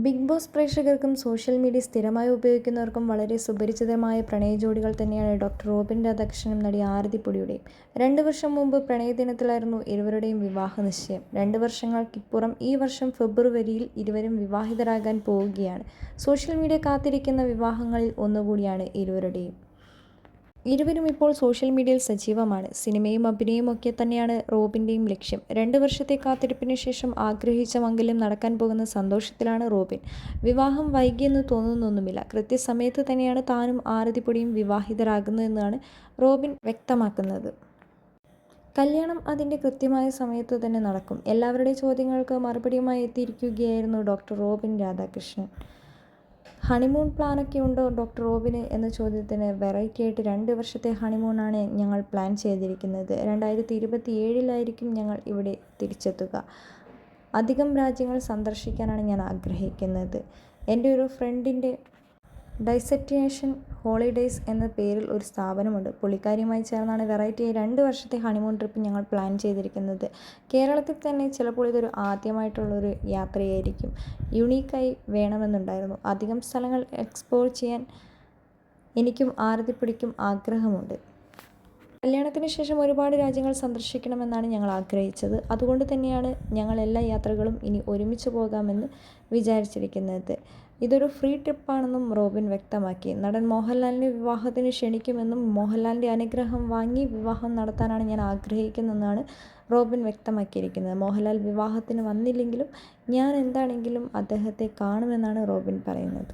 Big boss പ്രേക്ഷകർക്കും social media സ്ഥിരമായി ഉപയോഗിക്കുന്നവർക്കും വളരെ സുപരിചിതമായ പ്രണയ ജോഡികൾ തന്നെയാണ് ഡോക്ടർ റോബിൻ രാധാകൃഷ്ണനും നടി ആരതി പൊടിയുടെയും. 2 വർഷം മുമ്പ് പ്രണയദിനത്തിലായിരുന്നു ഇരുവരുടെയും വിവാഹ നിശ്ചയം. 2 വർഷങ്ങൾക്കിപ്പുറം ഈ വർഷം ഫെബ്രുവരിയിൽ ഇരുവരും വിവാഹിതരാകാൻ പോവുകയാണ്. സോഷ്യൽ മീഡിയ കാത്തിരിക്കുന്ന വിവാഹങ്ങളിൽ ഒന്നുകൂടിയാണ് ഇരുവരുടെയും. ഇരുവരും ഇപ്പോൾ സോഷ്യൽ മീഡിയയിൽ സജീവമാണ്. സിനിമയും അഭിനയവും ഒക്കെ തന്നെയാണ് റോബിൻ്റെയും ലക്ഷ്യം. 2 വർഷത്തെ കാത്തിരിപ്പിന് ശേഷം ആഗ്രഹിച്ച മംഗല്യം നടക്കാൻ പോകുന്ന സന്തോഷത്തിലാണ് റോബിൻ. വിവാഹം വൈകിയെന്ന് തോന്നുന്നൊന്നുമില്ല. കൃത്യസമയത്ത് തന്നെയാണ് താനും ആരതിപ്പൊടിയും വിവാഹിതരാകുന്നതെന്നാണ് റോബിൻ വ്യക്തമാക്കുന്നത്. കല്യാണം അതിൻ്റെ കൃത്യമായ സമയത്തു തന്നെ നടക്കും. എല്ലാവരുടെയും ചോദ്യങ്ങൾക്ക് മറുപടിയുമായി എത്തിയിരിക്കുകയായിരുന്നു ഡോക്ടർ റോബിൻ രാധാകൃഷ്ണൻ. ഹണിമൂൺ പ്ലാനൊക്കെ ഉണ്ടോ ഡോക്ടർ റോബിന് എന്ന ചോദ്യത്തിന് വെറൈറ്റിയായിട്ട് 2 വർഷത്തെ ഹണിമൂണാണ് ഞങ്ങൾ പ്ലാൻ ചെയ്തിരിക്കുന്നത്. 2027 ഞങ്ങൾ ഇവിടെ തിരിച്ചെത്തുക. അധികം രാജ്യങ്ങൾ സന്ദർശിക്കാനാണ് ഞാൻ ആഗ്രഹിക്കുന്നത്. എൻ്റെ ഒരു ഫ്രണ്ടിൻ്റെ ഡെസ്റ്റിനേഷൻ ഹോളിഡേയ്സ് എന്ന പേരിൽ ഒരു സ്ഥാപനമുണ്ട്. പുള്ളിക്കാരിയുമായി ചേർന്നാണ് വെറൈറ്റിയായി 2 വർഷത്തെ ഹണിമൂൺ ട്രിപ്പ് ഞങ്ങൾ പ്ലാൻ ചെയ്തിരിക്കുന്നത്. കേരളത്തിൽ തന്നെ ചിലപ്പോൾ ഇതൊരു ആദ്യമായിട്ടുള്ളൊരു യാത്രയായിരിക്കും. യുണീക്കായി വേണമെന്നുണ്ടായിരുന്നു. അധികം സ്ഥലങ്ങൾ എക്സ്പ്ലോർ ചെയ്യാൻ എനിക്കും ആരതിപ്പൊടിക്കും ആഗ്രഹമുണ്ട്. കല്യാണത്തിന് ശേഷം ഒരുപാട് രാജ്യങ്ങൾ സന്ദർശിക്കണമെന്നാണ് ഞങ്ങൾ ആഗ്രഹിച്ചത്. അതുകൊണ്ട് തന്നെയാണ് ഞങ്ങൾ എല്ലാ യാത്രകളും ഇനി ഒരുമിച്ച് പോകാമെന്ന് വിചാരിച്ചിരിക്കുന്നത്. ഇതൊരു ഫ്രീ ട്രിപ്പാണെന്നും റോബിൻ വ്യക്തമാക്കി. നടൻ മോഹൻലാലിനെ വിവാഹത്തിന് ക്ഷണിക്കുമെന്നും മോഹൻലാലിൻ്റെ അനുഗ്രഹം വാങ്ങി വിവാഹം നടത്താനാണ് ഞാൻ ആഗ്രഹിക്കുന്നതെന്നാണ് റോബിൻ വ്യക്തമാക്കിയിരിക്കുന്നത്. മോഹൻലാൽ വിവാഹത്തിന് വന്നില്ലെങ്കിലും ഞാൻ എന്താണെങ്കിലും അദ്ദേഹത്തെ കാണുമെന്നാണ് റോബിൻ പറയുന്നത്.